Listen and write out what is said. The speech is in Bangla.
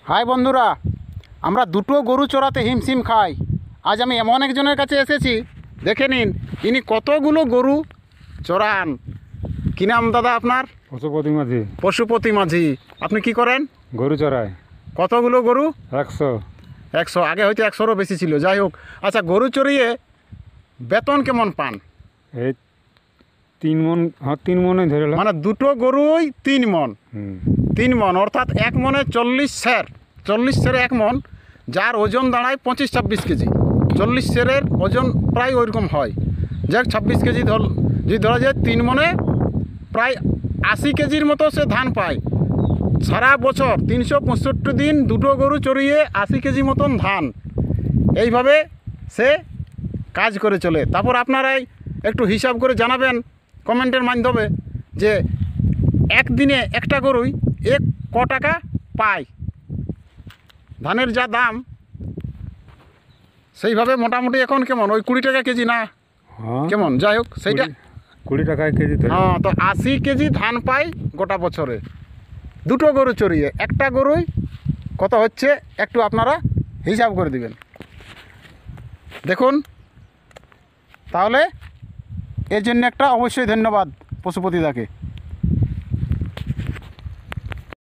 হাই বন্ধুরা, আমরা দুটো গরু চড়াতে হিমশিম খাই। আজ আমি এমন একজনের কাছে এসেছি, দেখে নিন ইনি কতগুলো গরু চড়ান। কী নাম দাদা আপনার? পশুপতি মাঝি। পশুপতি মাঝি। আপনি কি করেন? গরু চড়ায়। কতগুলো গরু? 100। 100, আগে হয়তো 100-রও বেশি ছিল। যাই হোক, আচ্ছা, গরু চড়িয়ে বেতন কেমন পান? এই 3 মন, 3 মনে ধরে নাও। মানে দুটো গরুই 3 মন। 3 মন অর্থাৎ 1 মনে 40 সের। 40 সেরে 1 মন, যার ওজন দাঁড়ায় 25-26 কেজি। 40 সেরের ওজন প্রায় ওইরকম হয়। যাক 26 কেজি যদি ধরা যায়, 3 মনে প্রায় 80 কেজির মতো সে ধান পায়। সারা বছর 365 দিন দুটো গরু চড়িয়ে 80 কেজি মতন ধান, এইভাবে সে কাজ করে চলে। তারপর আপনারাই একটু হিসাব করে জানাবেন কমেন্টের মাধ্যমে যে একদিনে একটা গরুই ক টাকা পায়। ধানের যা দাম, সেইভাবে মোটামুটি এখন কেমন, ওই 20 টাকা কেজি না কেমন? যাই হোক, সেইটা 20 টাকায় কেজি। হ্যাঁ, তো 80 কেজি ধান পাই গোটা বছরে দুটো গরু চড়িয়ে। একটা গরুই কত হচ্ছে একটু আপনারা হিসাব করে দিবেন। দেখুন, তাহলে এর জন্য একটা অবশ্যই ধন্যবাদ পশুপতিদাকে।